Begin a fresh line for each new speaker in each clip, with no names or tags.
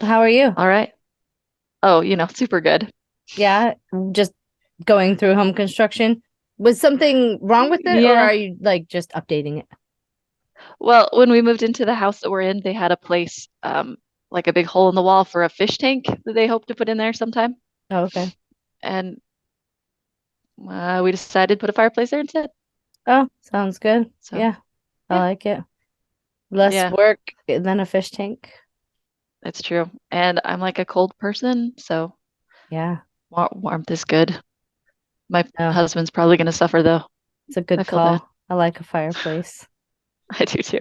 How are you?
All right. Oh, super good.
Yeah, just going through home construction. Was something wrong with it, or are
Yeah.
you like just updating it?
Well, when we moved into the house that we're in, they had a place, like a big hole in the wall for a fish tank that they hope to put in there sometime.
Oh, okay.
And we decided to put a fireplace there instead.
Oh, sounds good.
So,
Yeah, I
yeah,
like it. Less
yeah,
work than a fish tank.
that's true. And I'm like a cold person, so
Yeah.
warmth is good. My
Oh,
husband's probably going to suffer though.
it's a good
I feel bad.
call. I like a fireplace.
I do too.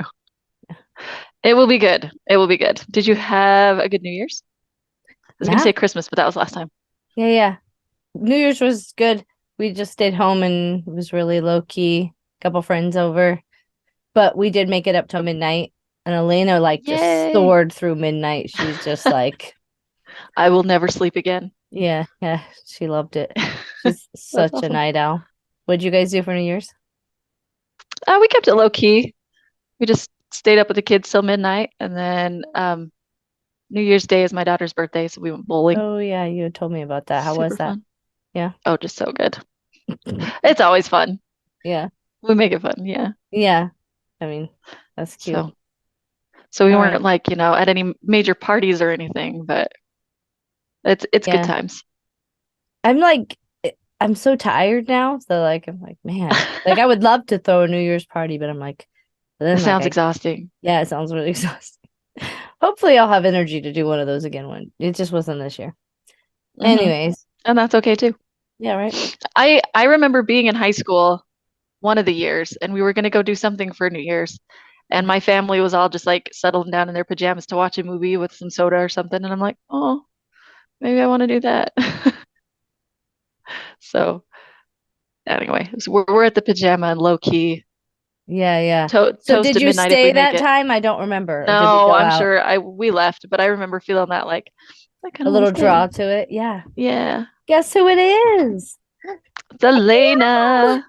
It will be good. It will be good. Did you have a good New Year's? I was going to
Yeah,
say Christmas, but that was last time.
yeah, yeah. New Year's was good. We just stayed home and it was really low key. Couple friends over, but we did make it up till midnight. And Elena like just
Yay.
soared through midnight. She's just like
I will never sleep again.
yeah, yeah, she loved it. She's
That's
such a
awesome.
night owl. What'd you guys do for New Year's?
We kept it low key. We just stayed up with the kids till midnight, and then New Year's Day is my daughter's birthday, so we went bowling.
Oh yeah, you had told me about that. How was
Super
that?
fun.
Yeah.
Oh, just so good. It's always fun.
Yeah.
We make it fun, yeah.
Yeah. I mean, that's cute.
So, so we
All
weren't
right.
like, at any major parties or anything, but it's good
Yeah.
times.
I'm like I'm so tired now. So like I'm like, man, like I would love to throw a New Year's party, but I'm like, but
It
then like
sounds
I
exhausting.
yeah, it sounds really exhausting. Hopefully I'll have energy to do one of those again when it just wasn't this year.
Hmm.
Anyways,
And that's okay too.
yeah, right.
I remember being in high school one of the years, and we were going to go do something for New Year's. And my family was all just like settling down in their pajamas to watch a movie with some soda or something. And I'm like, oh, maybe I want to do that. So anyway, so we're at the pajama and low key
Yeah, yeah. So
toast
did
at
you
midnight if we
stay
make
that
it.
time? I don't remember. Or did we
No,
go
I'm
out?
sure I we left, but I remember feeling that like I kind
A
of want to
little
stay.
draw to it. Yeah.
Yeah,
Guess who it is?
it's Elena.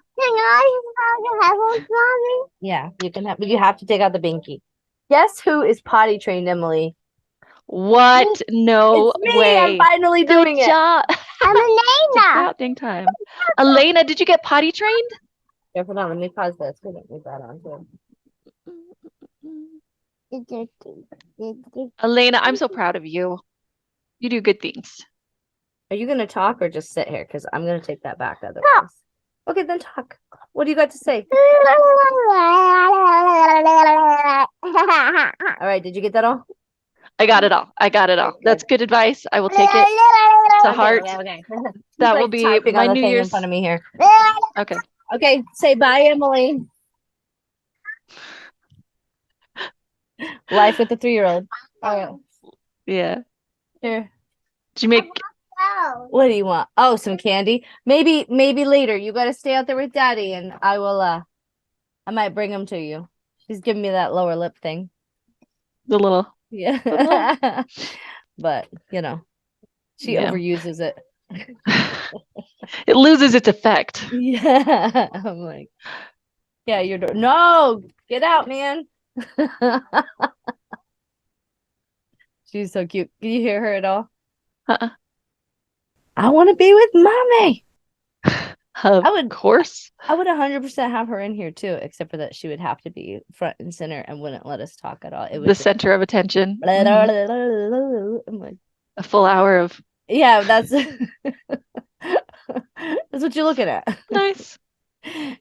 Yeah, you can have, but you have to take out the binky. Guess who is potty trained, Emily?
What? No
It's me. I'm
way.
finally
Good
doing it.
job.
I'm
It's
Elena.
about dang time. Elena, did you get potty trained?
Here, hold on. Let me pause this. We don't need that on too.
Elena, I'm so proud of you. You do good things.
Are you gonna talk or just sit here? Because I'm gonna take that back otherwise. Okay, then talk. What do you got to say? All right, did you get that all?
I got it all. I got it
Okay,
all.
good.
That's good advice. I will take it to
Okay,
heart.
okay, okay. He's
That will
like
be
typing on
my
the
New
thing in front
Year's.
of me here.
Okay.
Okay, say bye, Emily. Life with a 3-year-old. All right,
Yeah.
here.
Did you make
What do you want? Oh, some candy. Maybe later. You gotta stay out there with Daddy, and I will. I might bring him to you. She's giving me that lower lip thing.
the little, the little,
Yeah, but she
yeah.
overuses it.
It loses its effect.
Yeah, I'm like, yeah, you're no, get out, man. She's so cute. Can you hear her at all?
Uh-uh.
I want to be with mommy.
Of
I would
course.
I would 100% have her in here too, except for that she would have to be front and center and wouldn't let us talk at all. It
The
would just
center of attention. Hmm.
I'm like,
A full hour of
yeah, that's that's what you're looking at.
nice.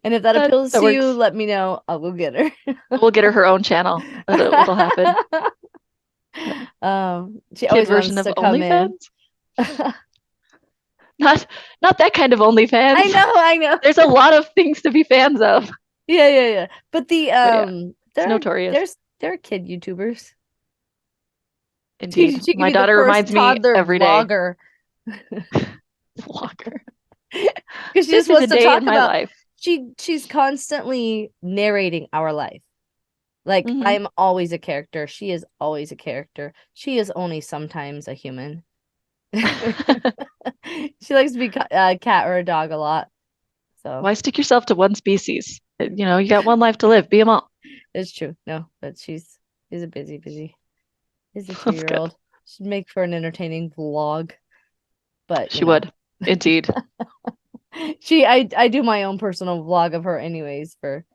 And if that appeals
That
to you,
works.
let me know. I'll go get her.
We'll get her own channel. It'll happen.
She
Kid
always
version
wants
of
to come in.
OnlyFans? Not not that kind of
I
OnlyFans.
know, I know.
There's a lot of things to be fans of.
Yeah, yeah, yeah. But the
But yeah, it's
there
notorious.
there are kid YouTubers.
Indeed.
She could
My
be the
daughter
first
reminds me
toddler
every day.
vlogger
Vlogger.
because she
This
just
is a
wants to
day
talk
in my
about
life.
she's constantly narrating our life. Like
Hmm.
I'm always a character. She is always a character. She is only sometimes a human. She likes to be a cat or a dog a lot. So
Why stick yourself to one species? You got one life to live. Be them all.
it's true. No, but she's a busy
That's good.
two-year-old. Should make for an entertaining vlog, but
She would. Indeed.
I do my own personal vlog of her anyways for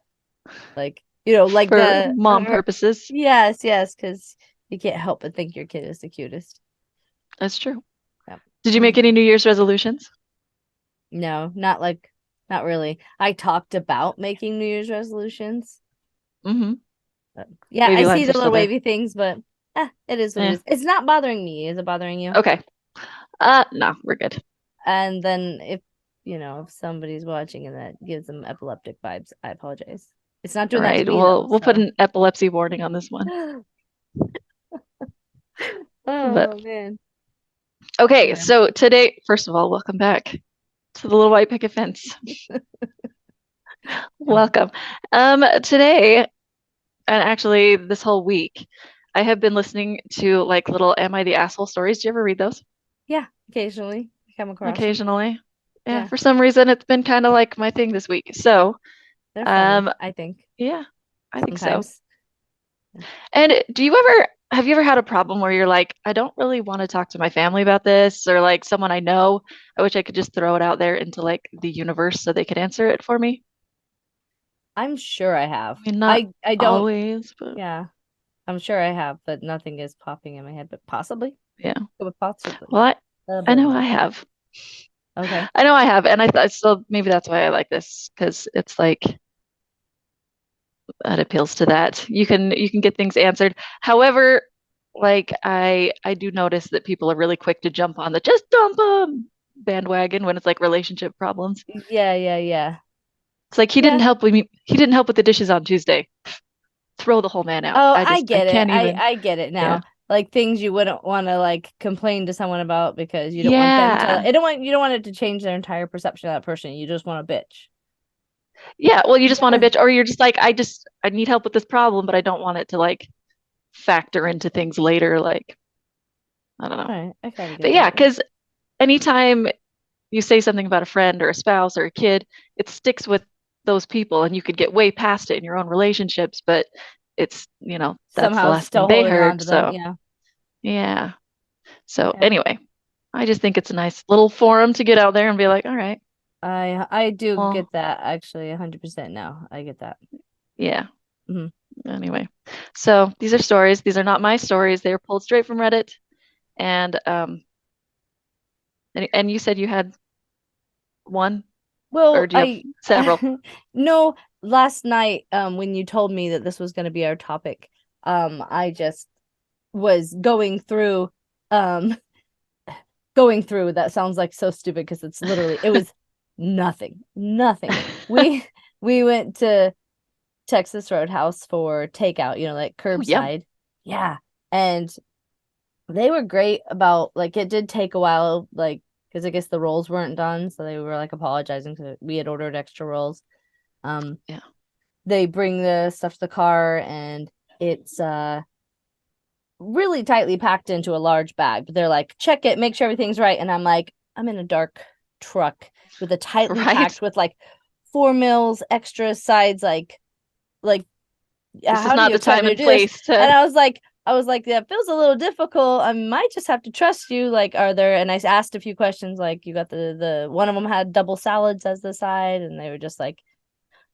like, like
For mom purposes.
yes, because you can't help but think your kid is the cutest.
That's true.
Yeah.
Did you make any New Year's resolutions?
No, not really. I talked about making New Year's resolutions.
Mm-hmm.
But yeah, I
Wavy
see
lines are
the
still
little
there.
wavy things, but it is what it
Yeah.
is. It's not bothering me. Is it bothering you?
Okay. No, we're good.
And then if somebody's watching and that gives them epileptic vibes, I apologize. It's not
All
doing that to
right.
me though,
We'll put
so.
an epilepsy warning on this one. But
Oh man.
okay,
Yeah.
so today, first of all, welcome back to the Little White Picket Fence. Welcome. Today, and actually this whole week, I have been listening to like little Am I the Asshole stories. Do you ever read those?
Yeah, occasionally I come across them.
Occasionally. Yeah,
Yeah,
for some reason it's been kind of like my thing this week. So,
they're funny,
um,
I think,
yeah, I think so.
sometimes. Yeah.
And have you ever had a problem where you're like, I don't really want to talk to my family about this, or like someone I know, I wish I could just throw it out there into like the universe so they could answer it for me?
I'm sure I have.
I mean, not
I don't,
always, but
yeah, I'm sure I have, but nothing is popping in my head, but possibly.
yeah.
But possibly.
Well, I
Blah,
know
blah.
I have.
Okay.
I know I have, and I thought so maybe that's why I like this because it's like that appeals to that. You can get things answered. However, like I do notice that people are really quick to jump on the just dump them bandwagon when it's like relationship problems.
Yeah.
It's like
Yeah.
he didn't help with the dishes on Tuesday. Throw the whole man out.
Oh,
I
get it.
can't even.
I get it
Yeah.
now. Like things you wouldn't want to like complain to someone about because you don't want them to.
Yeah.
I don't want you don't want it to change their entire perception of that person. You just want to bitch.
Yeah. Well, you just want to
Yeah.
bitch, or you're just like, I need help with this problem, but I don't want it to like factor into things later. Like, I don't know.
All right. I kind of
But
get
yeah,
that.
because anytime you say something about a friend or a spouse or a kid, it sticks with those people and you could get way past it in your own relationships, but that's the
Somehow
last thing
still
they
holding on
heard.
to them.
So,
Yeah.
yeah. So,
Okay.
anyway, I just think it's a nice little forum to get out there and be like, all right,
I do
well,
get that actually 100% now. I get that.
yeah.
Hmm.
Anyway, so these are stories. These are not my stories. They are pulled straight from Reddit. And and you said you had one, or
Well,
do you have several?
no, last night when you told me that this was going to be our topic, I just was um going through that sounds like so stupid because it was nothing. We we went to Texas Roadhouse for takeout, like
Oh, yum.
curbside. Yeah. And they were great about like it did take a while, like because I guess the rolls weren't done, so they were like apologizing because we had ordered extra rolls. Um,
Yeah.
they bring the stuff to the car and it's really tightly packed into a large bag. But they're like, check it, make sure everything's right. And I'm like, I'm in a dark truck with a tightly
Right.
packed with like 4 mils extra sides, like
This is
how do
not
you
the
expect
time
me to
and
do this?
place
And
to.
I was like, that feels a little difficult. I might just have to trust you. Like, are there? And I asked a few questions. Like, you got the one of them had double salads as the side, and they were just like,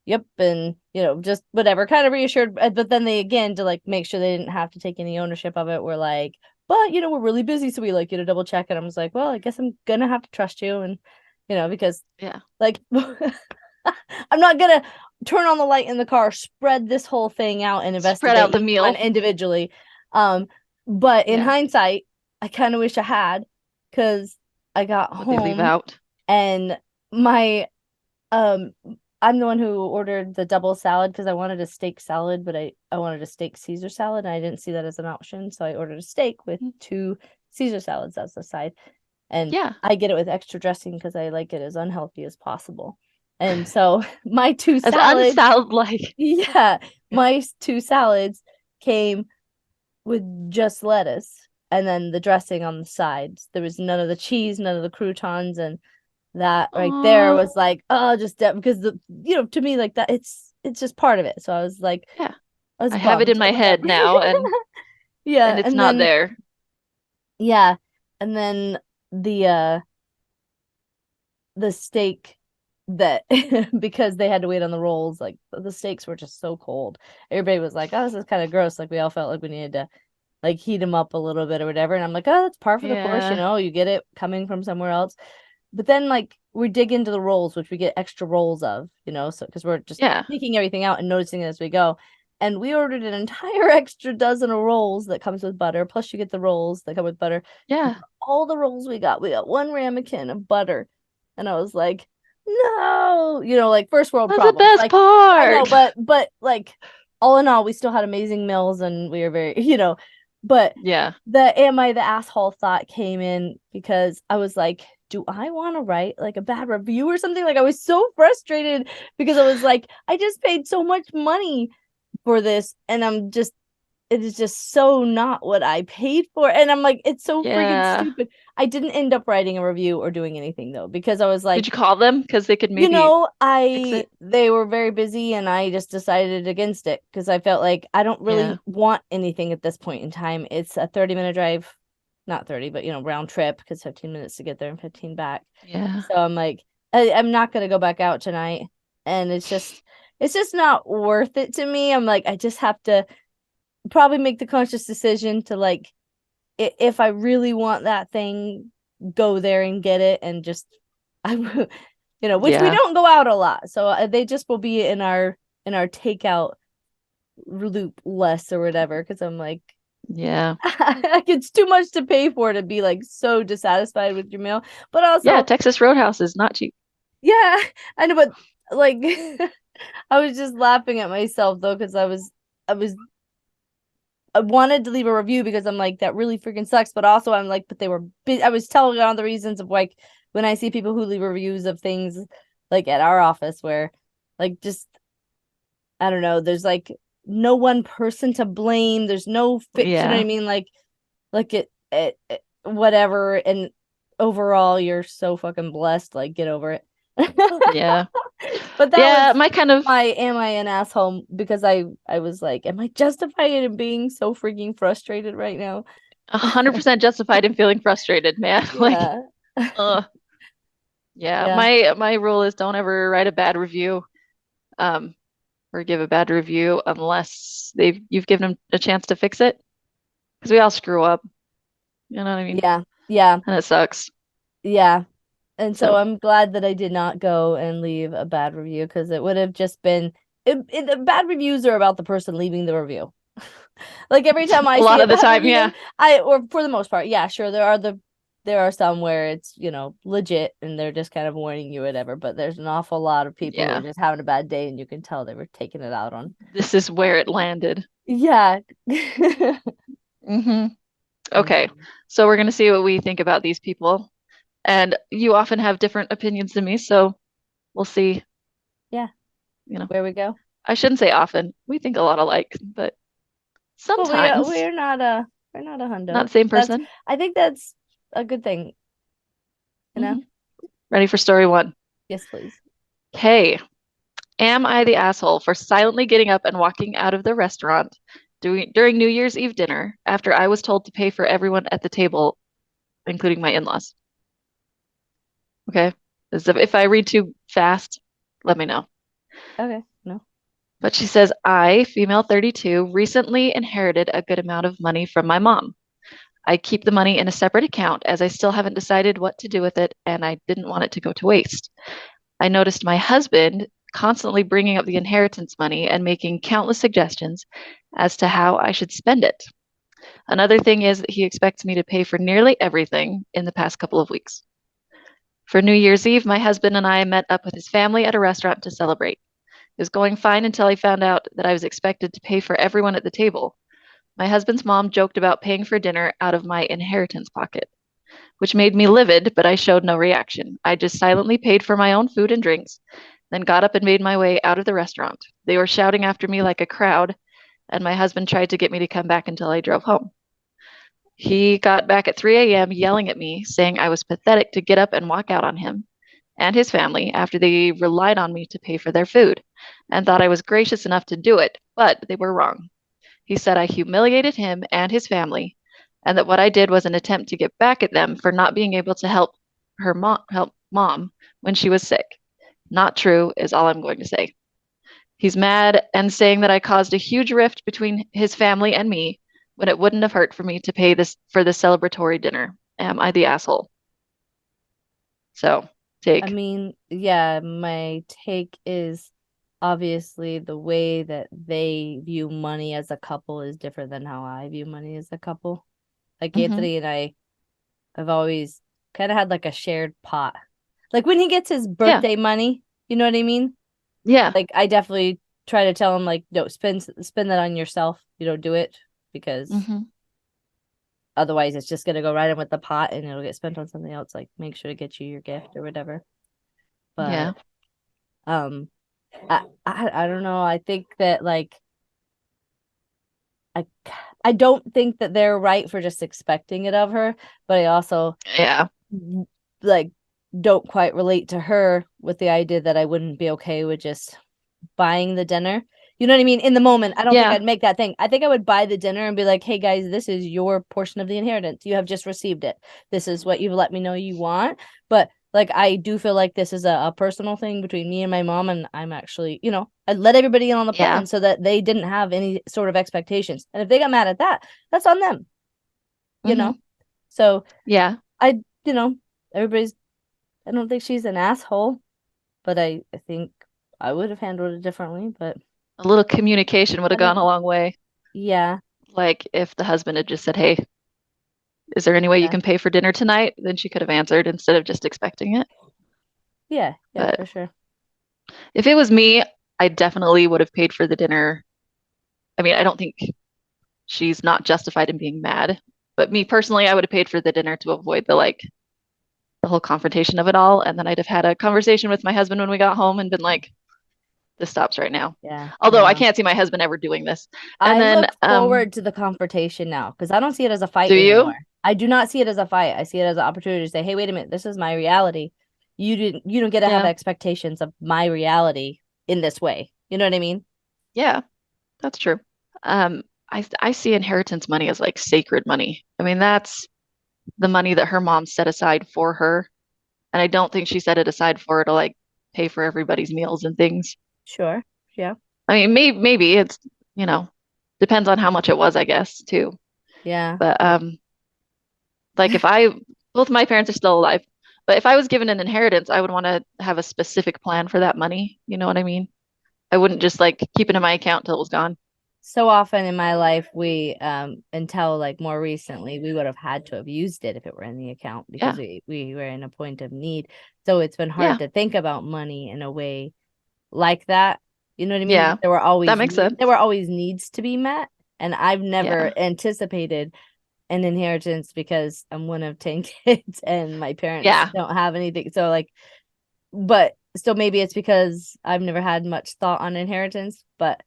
yep, and just whatever, kind of reassured. But then they again to like make sure they didn't have to take any ownership of it. Were like, but we're really busy, so we like you to double check. And I was like, well, I guess I'm gonna have to trust you, and because
Yeah.
like I'm not gonna turn on the light in the car, spread this whole thing out and
Spread
investigate
out the
each one
meal.
individually. Um, but in
Yeah.
hindsight, I kind of wish I had because I got
What they leave
home
out.
and my um I'm the one who ordered the double salad because I wanted a steak salad, but I wanted a steak Caesar salad and I didn't see that as an option. So I ordered a steak with
Mm.
2 Caesar salads as the side. And
Yeah.
I get it with extra dressing because I like it as unhealthy as possible. And so my two
As
salads,
unsound like.
yeah,
Yeah.
my 2 salads came with just lettuce and then the dressing on the sides. There was none of the cheese, none of the croutons, and that right there
Aw.
was like, oh, just because to me like that it's just part of it. So I was like,
Yeah.
I was
I have it
bummed
in my
when that
head now, and
yeah,
it's
and
not
then
there.
Yeah. And then the uh the steak that because they had to wait on the rolls, like the steaks were just so cold. Everybody was like, "Oh, this is kind of gross." Like we all felt like we needed to like heat them up a little bit or whatever. And I'm like, "Oh, that's par for the course,
Yeah.
you get it coming from somewhere else." But then like we dig into the rolls, which we get extra rolls of, so because we're just
Yeah.
taking everything out and noticing it as we go. And we ordered an entire extra dozen of rolls that comes with butter. Plus, you get the rolls that come with butter. And
Yeah.
for all the rolls we got one ramekin of butter. And I was like, no, like first world
That's the
problems.
best
Like, I know,
part.
but like all in all, we still had amazing meals and we were very, but
Yeah.
the am I the asshole thought came in because I was like, do I want to write like a bad review or something? Like I was so frustrated because I was like, I just paid so much money for this and it is just so not what I paid for. And I'm like, it's so freaking
Yeah.
stupid. I didn't end up writing a review or doing anything though, because I was
Did
like,
you call them? Because they could maybe fix
I
it.
they were very busy and I just decided against it because I felt like I don't really
Yeah.
want anything at this point in time. It's a 30-minute drive, not 30, but round trip because 15 minutes to get there and 15 back.
Yeah.
So I'm like, I'm not gonna go back out tonight. And it's just not worth it to me. I'm like, I just have to probably make the conscious decision to like if I really want that thing, go there and get it and just I which we
Yeah.
don't go out a lot. So they just will be in our takeout loop less or whatever because I'm like
Yeah.
it's too much to pay for to be like so dissatisfied with your meal. But
Yeah.
also,
Texas Roadhouse is not cheap.
yeah, I know, but like I was just laughing at myself though because I wanted to leave a review because I'm like, that really freaking sucks. But also, I'm like, but they were I was telling all the reasons of like when I see people who leave reviews of things like at our office where like just I don't know, there's like no one person to blame. There's no fix, you know what I
Yeah.
mean? Like it whatever. And overall, you're so fucking blessed. Like, get over it.
Yeah.
But that
Yeah.
was
My kind of
my am I an asshole because I was like, am I justified in being so freaking frustrated right now?
100% justified in feeling frustrated, man. Like,
Yeah.
uh, yeah.
Yeah.
My rule is don't ever write a bad review, um, or give a bad review unless you've given them a chance to fix it. Because we all screw up. You know what I mean?
Yeah. Yeah.
And it sucks.
Yeah. And so
So
I'm glad that I did not go and leave a bad review because it would have just been the bad reviews are about the person leaving the review. Like every time
a
I see
lot
a
of the
bad
time, yeah.
review, or for the most part, yeah, sure, there are some where it's, legit and they're just kind of warning you whatever, but there's an awful lot of people who are
Yeah.
just having a bad day and you can tell they were taking it out on.
This is where it landed.
Yeah.
Hmm. Okay.
Mhm.
So we're gonna see what we think about these people. And you often have different opinions than me, so we'll see.
Yeah,
You know,
where we go.
I shouldn't say often. We think a lot alike, but
But
sometimes
we're not a
not
hundo.
the same
That's
person.
I think that's a good thing, you know?
Hmm. Ready for story one.
Yes, please.
Hey, am I the asshole for silently getting up and walking out of the restaurant during New Year's Eve dinner after I was told to pay for everyone at the table, including my in-laws? Okay. If I read too fast, let me know.
Okay, no.
But she says, I, female 32, recently inherited a good amount of money from my mom. I keep the money in a separate account as I still haven't decided what to do with it and I didn't want it to go to waste. I noticed my husband constantly bringing up the inheritance money and making countless suggestions as to how I should spend it. Another thing is that he expects me to pay for nearly everything in the past couple of weeks. For New Year's Eve, my husband and I met up with his family at a restaurant to celebrate. It was going fine until I found out that I was expected to pay for everyone at the table. My husband's mom joked about paying for dinner out of my inheritance pocket, which made me livid, but I showed no reaction. I just silently paid for my own food and drinks, then got up and made my way out of the restaurant. They were shouting after me like a crowd, and my husband tried to get me to come back until I drove home. He got back at 3 a.m. yelling at me, saying I was pathetic to get up and walk out on him and his family after they relied on me to pay for their food and thought I was gracious enough to do it, but they were wrong. He said I humiliated him and his family, and that what I did was an attempt to get back at them for not being able to help mom when she was sick. Not true is all I'm going to say. He's mad and saying that I caused a huge rift between his family and me when it wouldn't have hurt for me to pay this for the celebratory dinner. Am I the asshole? So,
I
take.
mean, yeah, my take is obviously the way that they view money as a couple is different than how I view money as a couple. Like
Hmm.
Anthony and I have always kind of had like a shared pot. Like when he gets his
Yeah.
birthday money, you know what I mean?
Yeah.
Like I definitely try to tell him like, no, spend that on yourself. You don't do it because
Hmm.
otherwise it's just gonna go right in with the pot and it'll get spent on something else. Like make sure to get you your gift or whatever.
Yeah.
But um I don't know. I think that like I I don't think that they're right for just expecting it of her, but I also
Yeah.
like don't quite relate to her with the idea that I wouldn't be okay with just buying the dinner. You know what I mean? In the moment, I don't think
Yeah.
I'd make that thing. I think I would buy the dinner and be like, "Hey guys, this is your portion of the inheritance. You have just received it. This is what you've let me know you want." But like I do feel like this is a personal thing between me and my mom, and I'm actually, I let everybody in on the
Yeah.
plan so that they didn't have any sort of expectations. And if they got mad at that, that's on them, you
Hmm.
know? So
Yeah.
I, you know, everybody's I don't think she's an asshole, but I think I would have handled it differently, but
A little communication would
I
have gone a
don't,
long way.
yeah,
Like if the husband had just said, "Hey, is there any way you
yeah,
can pay for dinner tonight?" Then she could have answered instead of just expecting it.
yeah,
But
for sure.
if it was me, I definitely would have paid for the dinner. I mean, I don't think she's not justified in being mad, but me personally, I would have paid for the dinner to avoid the whole confrontation of it all. And then I'd have had a conversation with my husband when we got home and been like, this stops right now.
Yeah,
Although I
no.
can't see my husband ever doing this. And
I
then,
look forward to the confrontation now because I don't see it as a fight
do
anymore.
you?
I do not see it as a fight. I see it as an opportunity to say, "Hey, wait a minute, this is my reality. You don't get to have
Yeah.
expectations of my reality in this way." You know what I mean?
Yeah, that's true. Um, I see inheritance money as like sacred money. I mean, that's the money that her mom set aside for her. And I don't think she set it aside for her to like pay for everybody's meals and things.
Sure. Yeah.
I mean, maybe it's, you know, depends on how much it was, I guess, too.
Yeah.
But like if I, both my parents are still alive, but if I was given an inheritance, I would want to have a specific plan for that money. You know what I mean? I wouldn't just like keep it in my account till it was gone.
So often in my life we until like more recently we would have had to have used it if it were in the account because
Yeah.
we were in a point of need, so it's been hard
Yeah.
to think about money in a way like that, you know what I mean, because
Yeah. That makes
there
sense.
were always needs to be met, and I've never
Yeah.
anticipated an inheritance because I'm one of 10 kids and my parents
Yeah.
don't have anything, so like, but still maybe it's because I've never had much thought on inheritance, but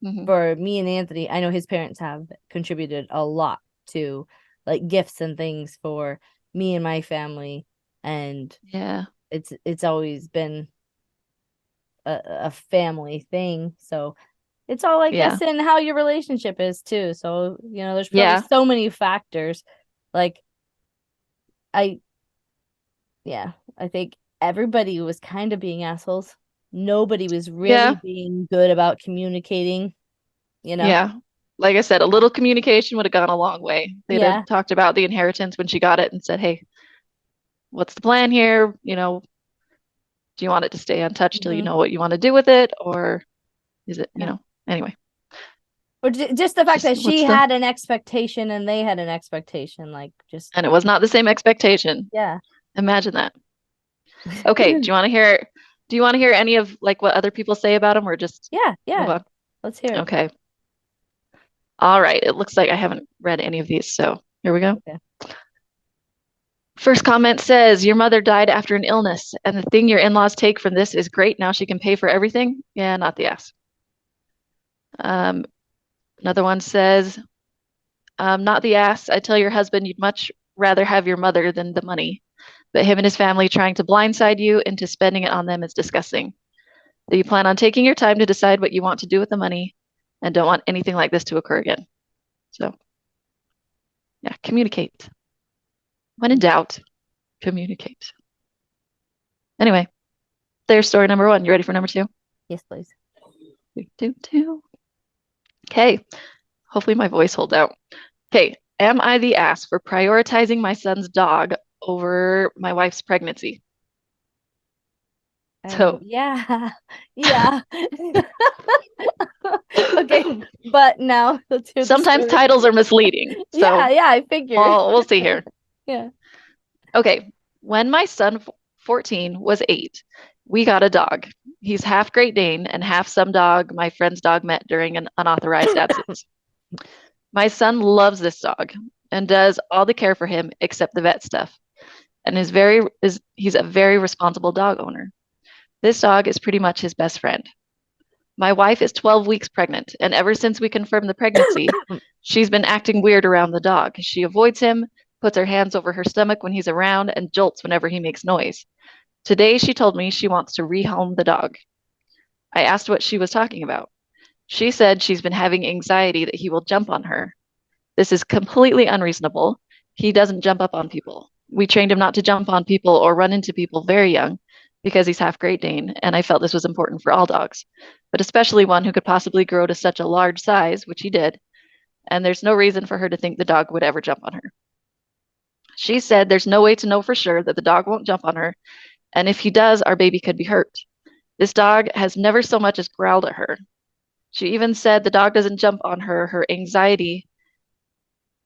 Hmm.
for me and Anthony, I know his parents have contributed a lot to like gifts and things for me and my family, and
Yeah.
it's always been a family thing. So it's all I
Yeah.
guess in how your relationship is too. So, there's probably
Yeah.
so many factors. Like I yeah, I think everybody was kind of being assholes. Nobody was really
Yeah.
being good about communicating, you know?
Yeah. Like I said, a little communication would have gone a long way. They'd have
Yeah.
talked about the inheritance when she got it and said, "Hey, what's the plan here? Do you want it to stay untouched till you
Hmm.
know what you want to do with it? Or is it,
Yeah.
anyway,
Or just the fact
just
that she
what's the,
had an expectation and they had an expectation, like just
and it was not the same expectation.
yeah.
Imagine that. Okay. Do you want to hear any of like what other people say about him or just
Yeah,
move
yeah.
on?
Let's hear it.
Okay. All right. It looks like I haven't read any of these. So here we go.
Okay.
First comment says, Your mother died after an illness, and the thing your in laws take from this is great. Now she can pay for everything. Yeah, not the ass. Um, Another one says, Not the ass. I tell your husband you'd much rather have your mother than the money. But him and his family trying to blindside you into spending it on them is disgusting. That you plan on taking your time to decide what you want to do with the money and don't want anything like this to occur again. So, Yeah, communicate. When in doubt, communicate. Anyway, there's story number one. You ready for number two?
Yes, please.
Do. Okay, hopefully my voice holds out. Okay, am I the ass for prioritizing my son's dog over my wife's pregnancy? So
Yeah. Yeah. Okay, but now let's hear the
sometimes
story.
titles are misleading.
Yeah,
So
yeah, I figured.
well, we'll see here.
Yeah.
Okay, when my son 14 was 8, we got a dog. He's half Great Dane and half some dog my friend's dog met during an unauthorized absence. My son loves this dog and does all the care for him except the vet stuff, and he's a very responsible dog owner. This dog is pretty much his best friend. My wife is 12 weeks pregnant, and ever since we confirmed the pregnancy, she's been acting weird around the dog. She avoids him, puts her hands over her stomach when he's around, and jolts whenever he makes noise. Today, she told me she wants to rehome the dog. I asked what she was talking about. She said she's been having anxiety that he will jump on her. This is completely unreasonable. He doesn't jump up on people. We trained him not to jump on people or run into people very young because he's half Great Dane, and I felt this was important for all dogs, but especially one who could possibly grow to such a large size, which he did, and there's no reason for her to think the dog would ever jump on her. She said there's no way to know for sure that the dog won't jump on her, and if he does, our baby could be hurt. This dog has never so much as growled at her. She even said the dog doesn't jump on her, her anxiety.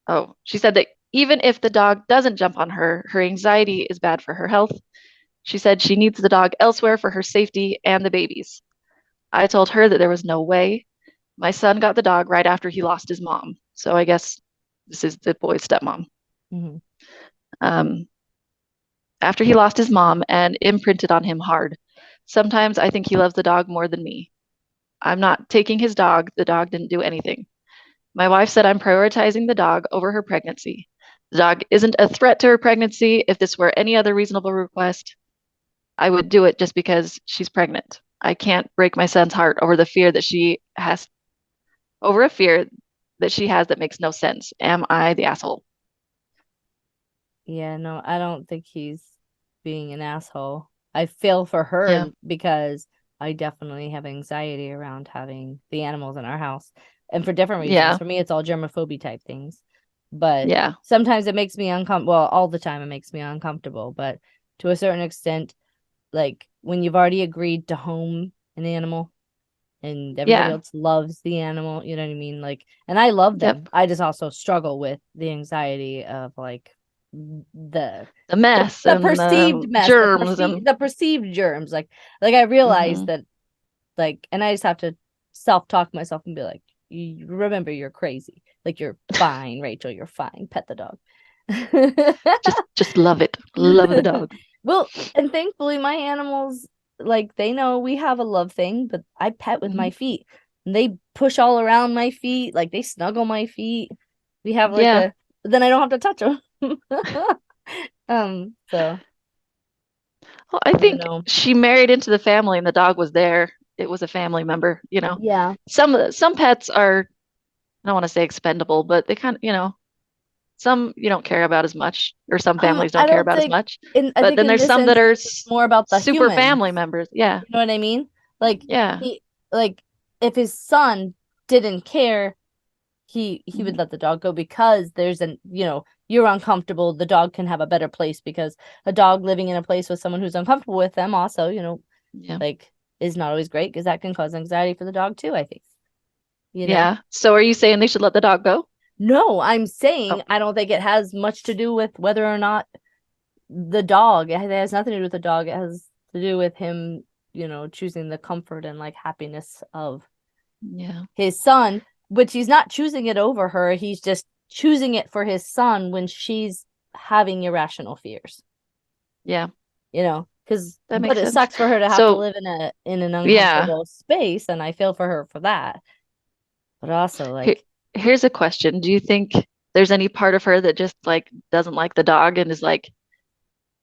Oh, she said that even if the dog doesn't jump on her, her anxiety is bad for her health. She said she needs the dog elsewhere for her safety and the baby's. I told her that there was no way. My son got the dog right after he lost his mom. So I guess this is the boy's stepmom.
Mhm.
Um, After he lost his mom and imprinted on him hard. Sometimes I think he loves the dog more than me. I'm not taking his dog. The dog didn't do anything. My wife said I'm prioritizing the dog over her pregnancy. The dog isn't a threat to her pregnancy. If this were any other reasonable request, I would do it just because she's pregnant. I can't break my son's heart over a fear that she has that makes no sense. Am I the asshole?
Yeah, no, I don't think he's being an asshole. I feel for
Yeah.
her because I definitely have anxiety around having the animals in our house. And for different reasons.
Yeah.
For me, it's all germophobia type things. But
Yeah.
sometimes it makes me uncomfortable. Well, all the time it makes me uncomfortable. But to a certain extent, like when you've already agreed to home an animal and everybody
Yeah.
else loves the animal, you know what I mean? Like, and I love them.
Yep.
I just also struggle with the anxiety of like the
The mess
the
and
perceived
the
mess,
germs and
the perceived germs. Like I realize
hmm
that like, and I just have to self-talk myself and be like, you remember you're crazy. Like you're fine, Rachel, you're fine. Pet the dog.
just love it. Love the dog.
Well, and thankfully my animals, like they know we have a love thing, but I pet with
Hmm.
my feet. And they push all around my feet, like they snuggle my feet. We have like
Yeah.
a then I don't have to touch them. So
Well, I
I don't
think
know.
she married into the family and the dog was there. It was a family member.
Yeah.
Some pets are, I don't want to say expendable, but they kind of, some you don't care about as much, or some families
I
don't care
don't
about as
think
much.
I
But
think
then
in
there's
this
some that are
instance it's more about the
super
humans.
family members. Yeah.
You know what I mean? Like
Yeah.
he like if his son didn't care, he would
Mhm.
let the dog go because there's you're uncomfortable, the dog can have a better place because a dog living in a place with someone who's uncomfortable with them also,
Yeah.
like is not always great because that can cause anxiety for the dog too, I think. You know?
Yeah. So are you saying they should let the dog go?
No, I'm
Oh,
saying I don't think it has much to do with whether or not the dog. It has nothing to do with the dog. It has to do with him, choosing the comfort and like happiness of
yeah.
his son, which he's not choosing it over her. He's just choosing it for his son when she's having irrational fears,
Yeah.
because
That
but
makes
it
sense.
sucks for her to have to
So,
live in an
yeah.
uncomfortable space, and I feel for her for that. But also
Here,
like
here's a question. Do you think there's any part of her that just like doesn't like the dog and is like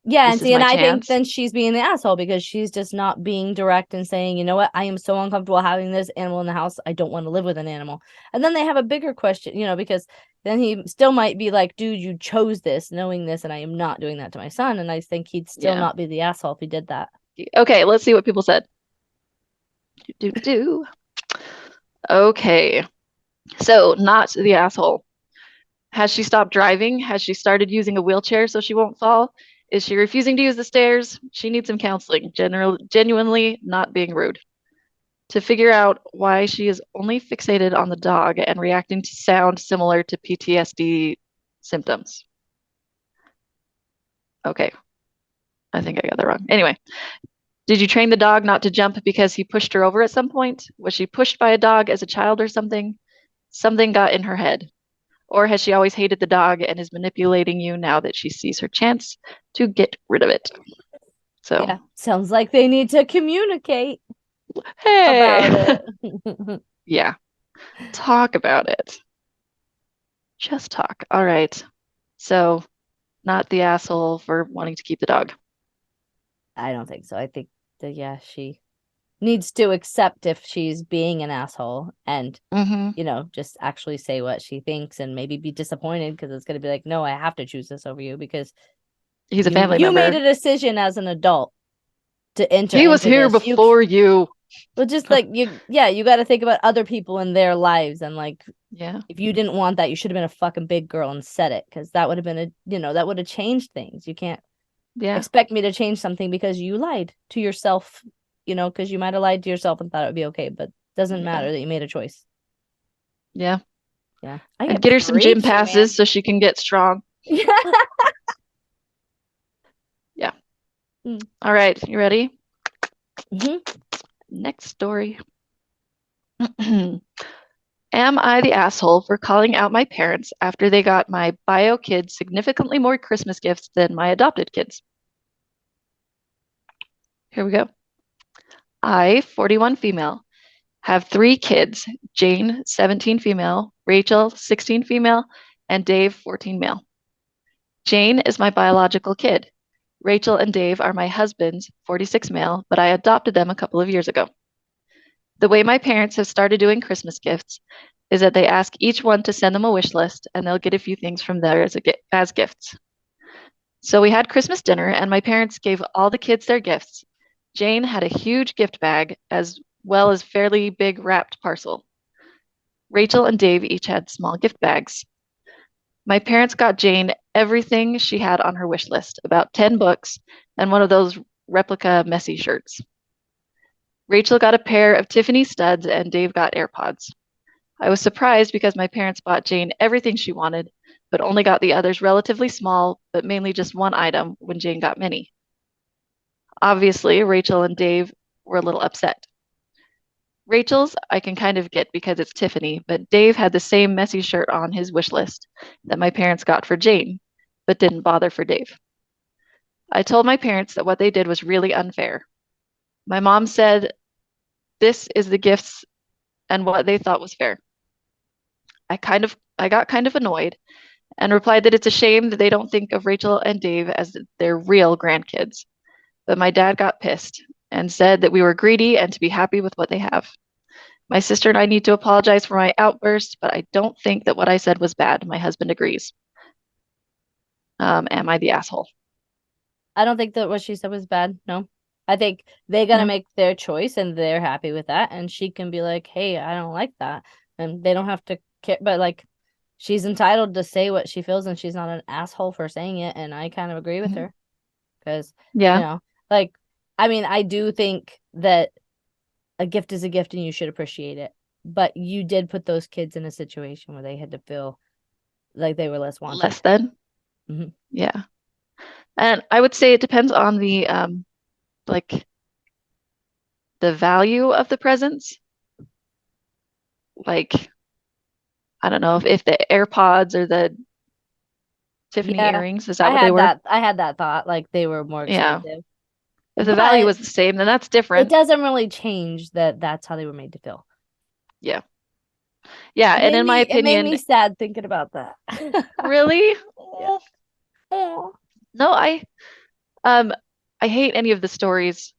Yeah, and
This is
see, and
my
I think
chance.
then she's being the asshole because she's just not being direct and saying, you know what, I am so uncomfortable having this animal in the house. I don't want to live with an animal. And then they have a bigger question, because then he still might be like, dude, you chose this, knowing this, and I am not doing that to my son. And I think he'd still
Yeah.
not be the asshole if he did that.
Okay, let's see what people said. Do, do, do. Okay. So, not the asshole. Has she stopped driving? Has she started using a wheelchair so she won't fall? Is she refusing to use the stairs? She needs some counseling. Genuinely not being rude. To figure out why she is only fixated on the dog and reacting to sound similar to PTSD symptoms. Okay, I think I got that wrong. Anyway, did you train the dog not to jump because he pushed her over at some point? Was she pushed by a dog as a child or something? Something got in her head. Or has she always hated the dog and is manipulating you now that she sees her chance to get rid of it? So,
Yeah, sounds like they need to communicate
hey,
about it.
yeah, talk about it. Just talk. All right. So, not the asshole for wanting to keep the dog.
I don't think so. I think that, yeah, she needs to accept if she's being an asshole and
Mm-hmm.
just actually say what she thinks and maybe be disappointed because it's going to be like, no, I have to choose this over you because
He's a family
you made
member.
a decision as an adult to enter
He was
into
here
this.
before you.
Well, just like you got to think about other people in their lives and like
Yeah.
if you didn't want that, you should have been a fucking big girl and said it because that would have been that would have changed things. You can't
Yeah.
expect me to change something because you lied to yourself, because you might have lied to yourself and thought it would be okay, but it doesn't
Yeah.
matter that you made a choice.
Yeah.
Yeah. I
And
get
get her some gym
preachy, man.
passes so she can get strong.
Yeah.
Yeah. All right. You ready?
Hmm.
Next story. Am I the asshole for calling out my parents after they got my bio kids significantly more Christmas gifts than my adopted kids? Here we go. I, 41 female, have three kids: Jane, 17 female, Rachel, 16 female, and Dave, 14 male. Jane is my biological kid. Rachel and Dave are my husband's, 46 male, but I adopted them a couple of years ago. The way my parents have started doing Christmas gifts is that they ask each one to send them a wish list and they'll get a few things from there as gifts. So we had Christmas dinner and my parents gave all the kids their gifts. Jane had a huge gift bag as well as fairly big wrapped parcel. Rachel and Dave each had small gift bags. My parents got Jane everything she had on her wish list, about 10 books and one of those replica messy shirts. Rachel got a pair of Tiffany studs and Dave got AirPods. I was surprised because my parents bought Jane everything she wanted, but only got the others relatively small, but mainly just one item when Jane got many. Obviously, Rachel and Dave were a little upset. Rachel's I can kind of get because it's Tiffany, but Dave had the same messy shirt on his wish list that my parents got for Jane, but didn't bother for Dave. I told my parents that what they did was really unfair. My mom said this is the gifts and what they thought was fair. I got kind of annoyed and replied that it's a shame that they don't think of Rachel and Dave as their real grandkids. But my dad got pissed and said that we were greedy and to be happy with what they have. My sister and I need to apologize for my outburst, but I don't think that what I said was bad. My husband agrees. Am I the asshole?
I don't think that what she said was bad. No. I think they got to
No.
make their choice and they're happy with that. And she can be like, hey, I don't like that. And they don't have to care. But like, she's entitled to say what she feels and she's not an asshole for saying it. And I kind of agree with
Mhm.
her because, you
Yeah.
know, like, I mean, I do think that a gift is a gift and you should appreciate it. But you did put those kids in a situation where they had to feel like they were less wanted.
Less than.
Hmm.
Yeah. And I would say it depends on the like the value of the presents. Like, I don't know if the AirPods or the Tiffany
Yeah,
earrings, is that what they were?
I had that thought, like they were more
Yeah.
expensive.
If the value
But
was the same, then that's
it
different.
doesn't really change that that's how they were made to feel.
Yeah. Yeah. And in my
It made me
opinion,
sad thinking about that.
really?
Yeah. Oh.
No, Um, I hate any of the stories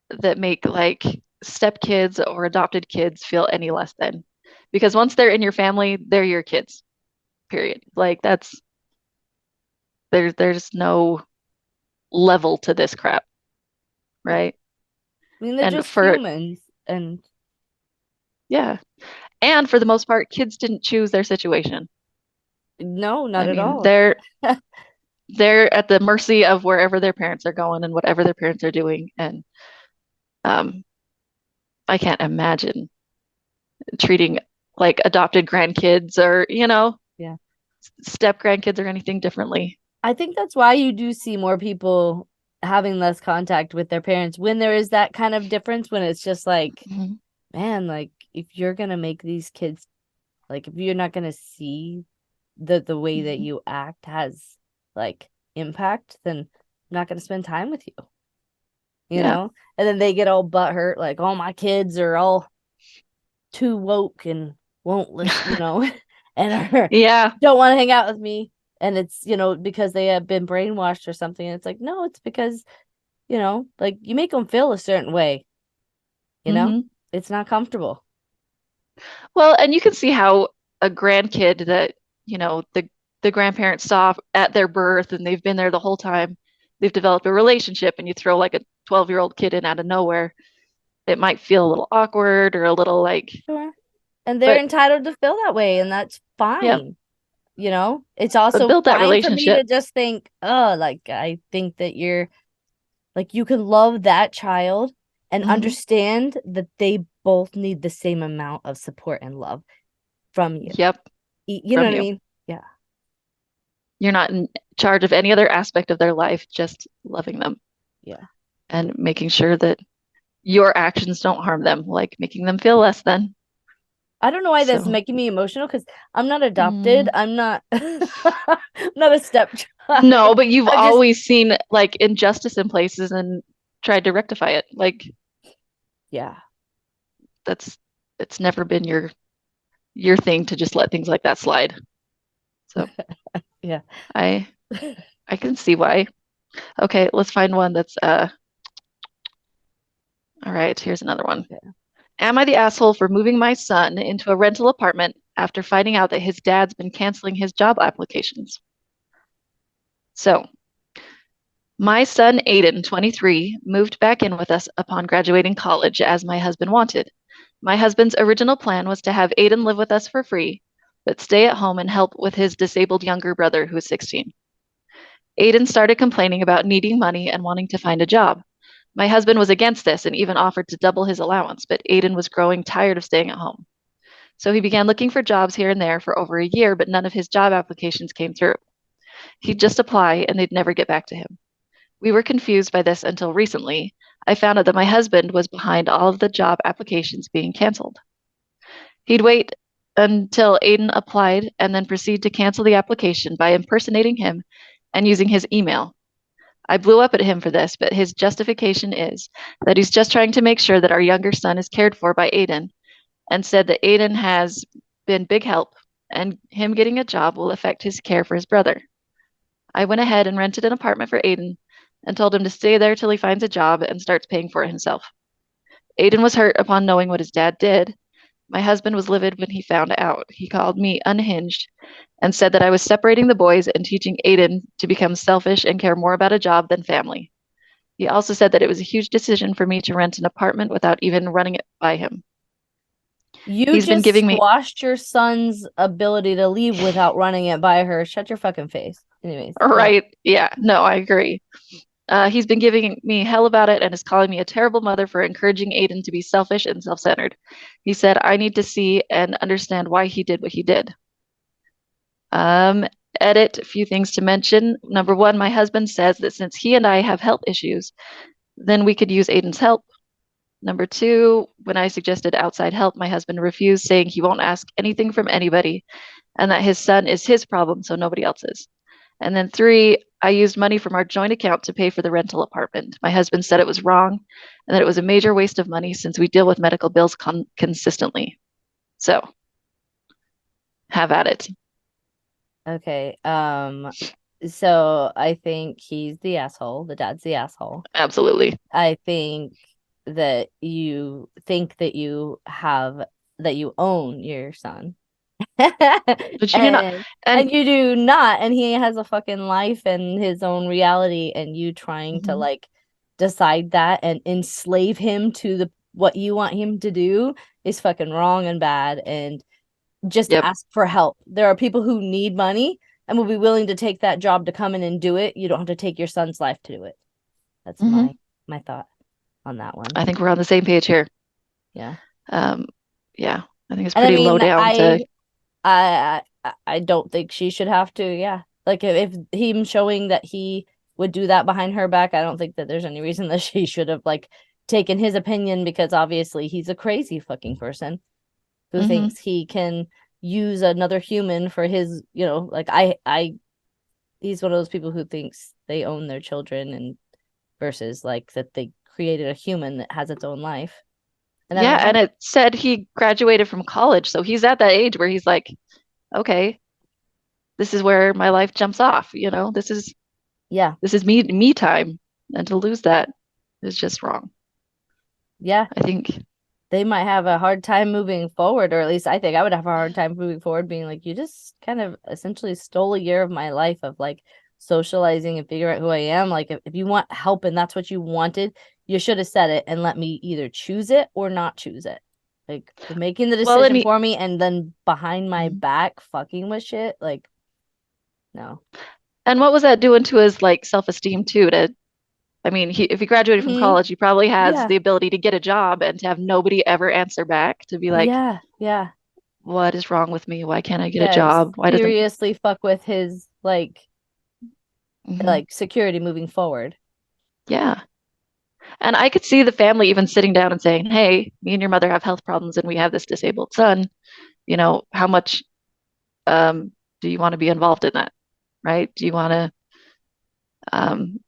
that make like stepkids or adopted kids feel any less than. Because once they're in your family, they're your kids, period. Like that's there's no level to this crap,
Yeah.
right?
I mean, they're
And
just
for
humans. And
yeah. And for the most part, kids didn't choose their situation.
no, not
I
at
mean,
all.
they're at the mercy of wherever their parents are going and whatever their parents are doing. And um, I can't imagine treating like adopted grandkids or,
Yeah.
step grandkids or anything differently.
I think that's why you do see more people having less contact with their parents when there is that kind of difference, when it's just like,
Mhm.
man, like if you're gonna make these kids, like if you're not gonna see the way that
Mhm.
you act has like impact, then I'm not gonna spend time with you, you
Yeah.
know? And then they get all butthurt, like, oh, my kids are all too woke and won't listen, and are,
Yeah.
don't want to hang out with me. And it's, because they have been brainwashed or something. And it's like, no, it's because, like you make them feel a certain way, you know?
hmm
It's not comfortable.
Well, and you can see how a grandkid that, the grandparents saw at their birth and they've been there the whole time, they've developed a relationship, and you throw like a 12-year-old kid in out of nowhere, it might feel a little awkward or a little like,
Sure. And they're
but
entitled to feel that way, and that's
yep,
fine. It's
but
also
build that
fine for me to
relationship.
just think, oh, like I think that you're like you can love that child and
hmm
understand that they both need the same amount of support and love from you.
Yep,
You know
from
what I
you.
mean? Yeah.
You're not in charge of any other aspect of their life, just loving them
Yeah.
and making sure that your actions don't harm them, like making them feel less than.
I don't know why that's
So,
making me emotional because I'm not adopted.
mm,
I'm not I'm not a stepchild.
no, but you've
I just
always seen like injustice in places and tried to rectify it. Like
yeah.
that's it's never been your thing to just let things like that slide. So
Yeah.
I I can see why. Okay, let's find one that's all right, here's another one.
Yeah.
Am I the asshole for moving my son into a rental apartment after finding out that his dad's been canceling his job applications? So, my son Aiden, 23, moved back in with us upon graduating college as my husband wanted. My husband's original plan was to have Aiden live with us for free, but stay at home and help with his disabled younger brother who is 16. Aiden started complaining about needing money and wanting to find a job. My husband was against this and even offered to double his allowance, but Aiden was growing tired of staying at home. So he began looking for jobs here and there for over a year, but none of his job applications came through. He'd just apply and they'd never get back to him. We were confused by this until recently. I found out that my husband was behind all of the job applications being canceled. He'd wait until Aiden applied and then proceed to cancel the application by impersonating him and using his email. I blew up at him for this, but his justification is that he's just trying to make sure that our younger son is cared for by Aiden, and said that Aiden has been big help and him getting a job will affect his care for his brother. I went ahead and rented an apartment for Aiden and told him to stay there till he finds a job and starts paying for it himself. Aiden was hurt upon knowing what his dad did. My husband was livid when he found out. He called me unhinged and said that I was separating the boys and teaching Aiden to become selfish and care more about a job than family. He also said that it was a huge decision for me to rent an apartment without even running it by him.
You
He's been
just
giving me,
squashed your son's ability to leave without running it by her. Shut your fucking face. Anyways, go on.
right? Yeah, no, I agree. He's been giving me hell about it and is calling me a terrible mother for encouraging Aiden to be selfish and self centered. He said, I need to see and understand why he did what he did. Um, Edit, a few things to mention. Number one, my husband says that since he and I have health issues, then we could use Aiden's help. Number two, when I suggested outside help, my husband refused, saying he won't ask anything from anybody and that his son is his problem, so nobody else's. And then three, I used money from our joint account to pay for the rental apartment. My husband said it was wrong and that it was a major waste of money since we deal with medical bills consistently. So have at it.
Okay. So I think he's the asshole. The dad's the asshole.
Absolutely.
I think that you think that you own your son.
But you do not.
and
And
and you do not, and he has a fucking life and his own reality, and you trying to
mhm,
like decide that and enslave him to the what you want him to do is fucking wrong and bad, and just
yep.
ask for help. There are people who need money and will be willing to take that job to come in and do it. You don't have to take your son's life to do it. That's
Hmm.
my thought on that one.
I think we're on the same page here.
Yeah.
Um, yeah, I think it's
And I
pretty low
mean,
down to.
I don't think she should have to. Yeah, like if him showing that he would do that behind her back, I don't think that there's any reason that she should have like taken his opinion because obviously he's a crazy fucking person who
Hmm.
thinks he can use another human for his, like I he's one of those people who thinks they own their children and versus like that they created a human that has its own life. And I
Yeah,
don't
and
know.
it said he graduated from college, so he's at that age where he's like, okay, this is where my life jumps off.
Yeah.
This is me time, and to lose that is just wrong.
Yeah.
I think.
They might have a hard time moving forward, or at least I think I would have a hard time moving forward, being like, you just kind of essentially stole a year of my life of like socializing and figure out who I am. Like, if you want help and that's what you wanted, you should have said it and let me either choose it or not choose it. Like, making the
Well, I
decision
mean,
for me and then behind my
mhm.
back fucking with shit. Like, no.
And what was that doing to his like self-esteem too? I mean, if he graduated from
Hmm.
college, he probably has
Yeah.
the ability to get a job and to have nobody ever answer back to be like,
Yeah. Yeah.
what is wrong with me? Why can't I get a
Yeah.
job? Why doesn't?
Seriously fuck with his
Mhm.
like security moving forward.
Yeah. And I could see the family even sitting down and saying, hey, me and your mother have health problems and we have this disabled son. How much um, do you want to be involved in that? Right? Do you want to um,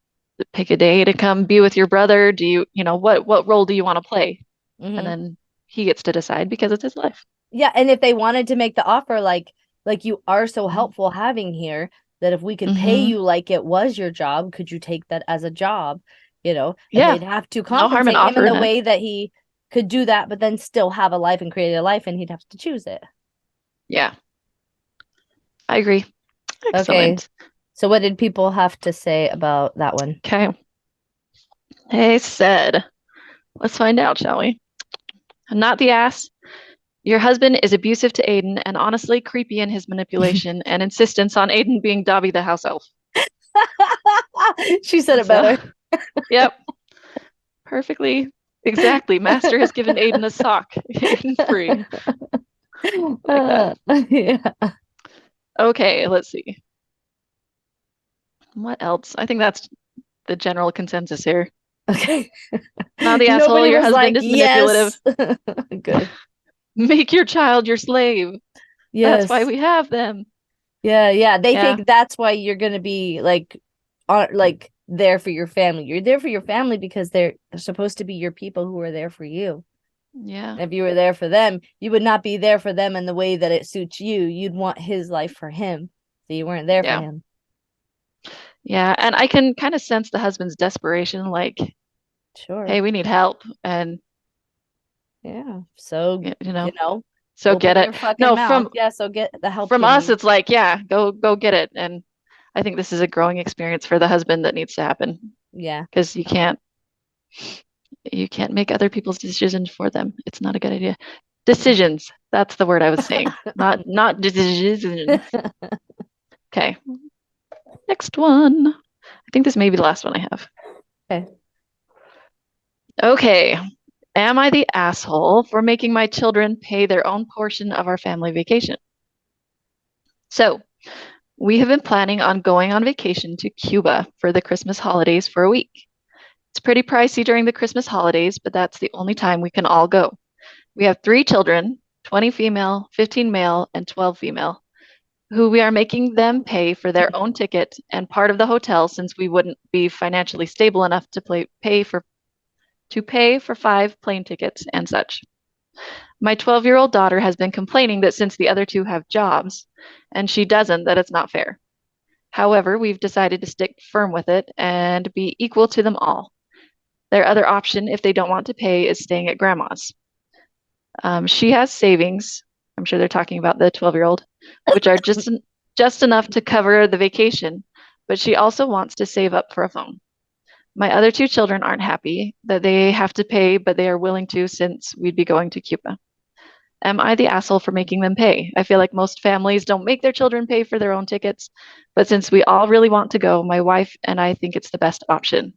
pick a day to come be with your brother? What role do you want to play? And
Hmm.
then he gets to decide because it's his life.
Yeah, and if they wanted to make the offer like you are so
Mm-hmm.
helpful having here that if we could pay
Mm-hmm.
you like it was your job, could you take that as a job? And
Yeah.
they'd have to
No harm in
compensate him in
offering
the
it.
way that he could do that, but then still have a life and create a life, and he'd have to choose it.
Yeah, I agree.
Okay.
Excellent.
So what did people have to say about that one?
Okay. Hey, said, let's find out, shall we? Not the ass. Your husband is abusive to Aiden and honestly creepy in his manipulation and insistence on Aiden being Dobby the house elf.
She said it
So,
better.
yep, perfectly. Exactly. Master has given Aiden a sock. Aiden free. Like that.
Yeah.
Okay, let's see. What else? I think that's the general consensus here.
Okay.
Not the asshole.
Nobody
Your
was
husband
like,
is manipulative.
yes. Good.
Make your child your slave. That's why
Yes.
we have them.
Yeah, yeah. They
Yeah.
think that's why you're gonna be like there for your family. You're there for your family because they're supposed to be your people who are there for you.
Yeah.
If you were there for them, you would not be there for them in the way that it suits you. You'd want his life for him. So you weren't there for
Yeah.
him.
Yeah. And I can kind of sense the husband's desperation, like,
Sure.
hey, we need help. And,
Yeah. So,
y- you know, so
open
get
your
it.
fucking
No,
mouth. Yeah, so get the help
from
you
us,
need.
it's like, yeah, go get it. And I think this is a growing experience for the husband that needs to happen
Yeah.
because you can't make other people's decisions for them. It's not a good idea. Decisions. That's the word I was saying. Not decisions. Okay. Next one. I think this may be the last one I have.
Okay.
Okay. Am I the asshole for making my children pay their own portion of our family vacation? So, we have been planning on going on vacation to Cuba for the Christmas holidays for a week. It's pretty pricey during the Christmas holidays, but that's the only time we can all go. We have 3 children, 20 female, 15 male, and 12 female, who we are making them pay for their own ticket and part of the hotel since we wouldn't be financially stable enough to pay for 5 plane tickets and such. My 12-year-old daughter has been complaining that since the other two have jobs and she doesn't, that it's not fair. However, we've decided to stick firm with it and be equal to them all. Their other option, if they don't want to pay, is staying at grandma's. She has savings. I'm sure they're talking about the 12-year-old, which are just enough to cover the vacation, but she also wants to save up for a phone. My other two children aren't happy that they have to pay, but they are willing to since we'd be going to Cuba. Am I the asshole for making them pay? I feel like most families don't make their children pay for their own tickets, but since we all really want to go, my wife and I think it's the best option.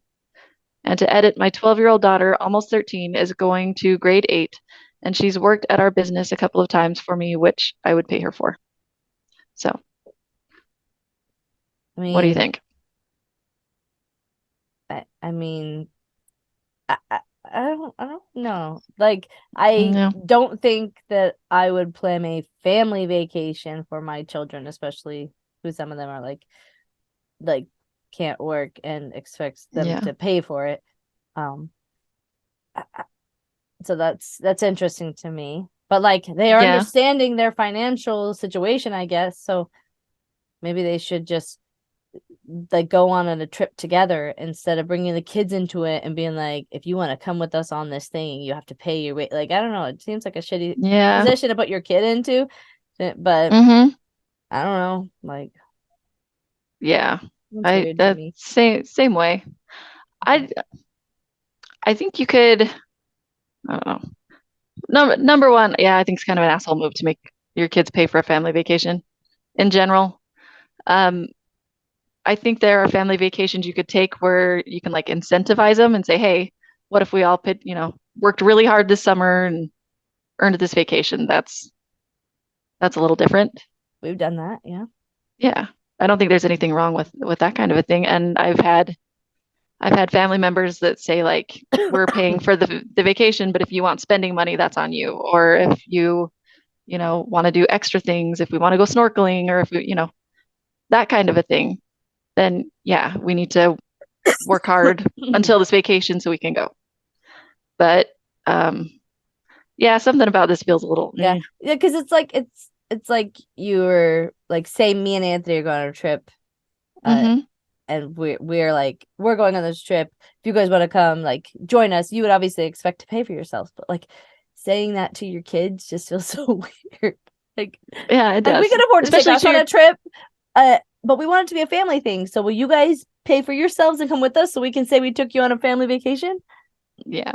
And to edit, my 12-year-old daughter, almost 13, is going to grade 8, and she's worked at our business a couple of times for me, which I would pay her for. So,
I
what do you
mean,
think?
I mean, I don't know. Like, I
No,
don't think that I would plan a family vacation for my children, especially who some of them are like can't work and expects them
yeah,
to pay for it. Um, so that's interesting to me. But like they are
yeah,
understanding their financial situation, I guess. So maybe they should just like go on a trip together instead of bringing the kids into it and being like, if you want to come with us on this thing, you have to pay your way. Like I don't know. It seems like a shitty
yeah.
position to put your kid into, but
Mm-hmm.
I don't know. Like
Yeah.
it's weird to
That
me.
same way. I I think you could, I don't know. Number one, yeah, I think it's kind of an asshole move to make your kids pay for a family vacation in general. Um, I think there are family vacations you could take where you can like incentivize them and say, hey, what if we all worked really hard this summer and earned this vacation? That's a little different.
We've done that, yeah.
Yeah. I don't think there's anything wrong with that kind of a thing. And I've had family members that say like, we're paying for the vacation, but if you want spending money, that's on you. Or if you want to do extra things, if we want to go snorkeling or if that kind of a thing, then yeah, we need to work hard until this vacation so we can go. But um, yeah, something about this feels a little,
Yeah. Yeah, because it's like you're like say me and Anthony are going on a trip, uh
hmm
and we're like we're going on this trip. If you guys want to come like join us, you would obviously expect to pay for yourselves, but like saying that to your kids just feels so weird. Like
Yeah, it
we
does.
can afford to take
Especially
us
to
on
your,
a trip, but we want it to be a family thing. So will you guys pay for yourselves and come with us so we can say we took you on a family vacation?
yeah,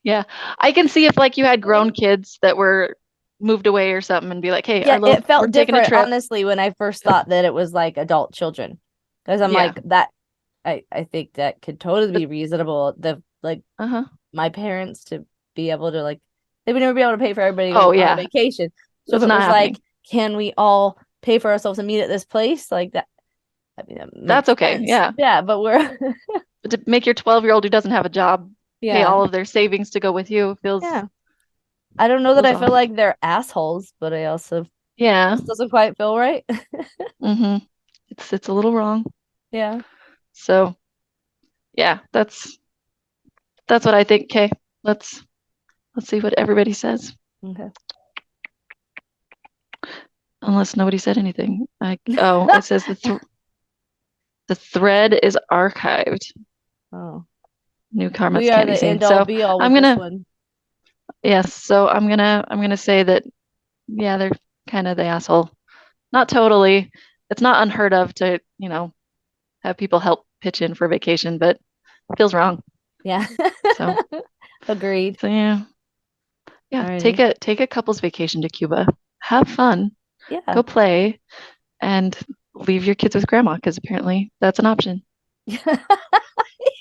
yeah. I can see if like you had grown kids that were moved away or something and be like, hey,
Yeah, it
we're
felt
taking a
different,
trip.
honestly, when I first thought that it was like adult children. Because I'm
Yeah,
like that I think that could totally
but
be reasonable. The like
uh-huh.
my parents to be able to like they would never be able to pay for everybody to
Oh
go on a
yeah,
vacation. So if
that's
it
not
was like,
happening.
can we all pay for ourselves and meet at this place? Like that, I mean, that
That's
makes
okay.
sense.
Yeah.
Yeah, but we're
But to make your 12-year-old who doesn't have a job pay
yeah.
all of their savings to go with you feels
Yeah. I don't know that
feels
I feel
off.
like they're assholes, but I also
Yeah.
this doesn't quite feel right.
hmm It's a little wrong.
Yeah.
So yeah, that's what I think. Okay, let's see what everybody says.
Okay.
Unless nobody said anything. It says the thread is archived.
Oh.
New
We
comments
are
can't be
the
seen.
end all
So
be all
I'm
with this
gonna
one.
yes. So I'm gonna say that yeah, they're kind of the asshole. Not totally. It's not unheard of to have people help pitch in for vacation, but it feels wrong.
Yeah.
So
Agreed.
so yeah. Yeah, take
Alrighty.
a couple's vacation to Cuba. Have fun,
Yeah.
go play, and leave your kids with grandma because apparently that's an option.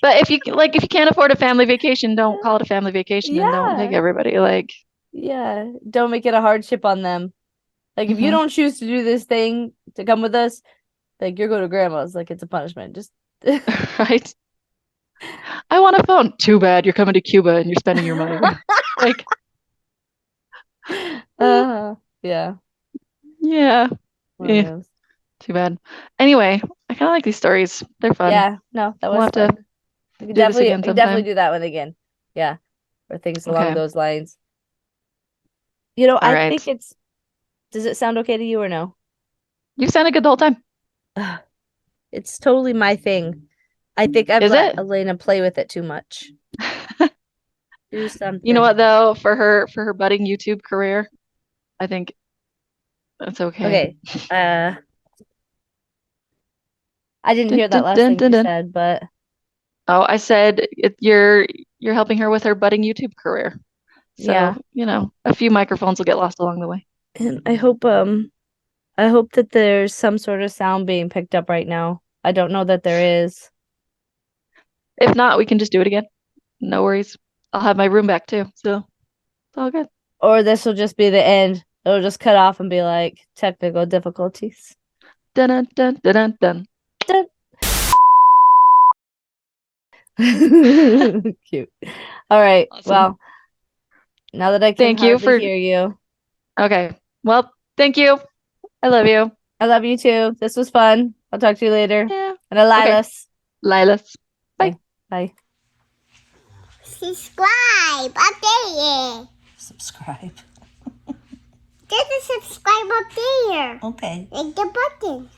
But if you can't afford a family vacation, don't call it a family vacation and don't take
Yeah.
everybody. Like,
Yeah. Don't make it a hardship on them. Like if you
mhm,
don't choose to do this thing to come with us, like you're going to grandma's, like it's a punishment. Just
right? I want a phone. Too bad you're coming to Cuba and you're spending your money. Like,
uh yeah.
yeah,
One of
eh,
those.
too bad. Anyway, I kind of like these stories. They're fun.
Yeah, no, that
We'll
was
have to
fun.
do this again
We can definitely
sometime.
do that one again. Yeah. Or things along
Okay.
those lines.
All
I
right.
think it's does it sound okay to you or no?
You sounded good the whole time.
It's totally my thing. I think I've
Is
let
it?
Elena play with it too much. Do
You know
something.
what though? For her budding YouTube career, I think that's okay.
Okay. I didn't
Dun,
hear that
dun,
last
dun,
thing
dun,
you
dun.
said, but
Oh, I said you're helping her with her budding YouTube career.
yeah.
So, a few microphones will get lost along the way.
And I hope that there's some sort of sound being picked up right now. I don't know that there is.
If not, we can just do it again. No worries. I'll have my room back too. So it's all good.
Or this will just be the end. It'll just cut off and be like technical difficulties.
Dun dun dun dun dun. Dun.
Dun. Cute. All right.
Awesome.
Well, now that I can
Thank you
hardly
for
hear you,
Okay. Well, thank you. I love you.
I love you too. This was fun. I'll talk to you later.
Yeah.
And I
Okay.
Lilas.
Lilas. Bye.
Okay. Bye.
Subscribe up there.
Subscribe.
There's a subscribe up there.
Okay.
Like the button.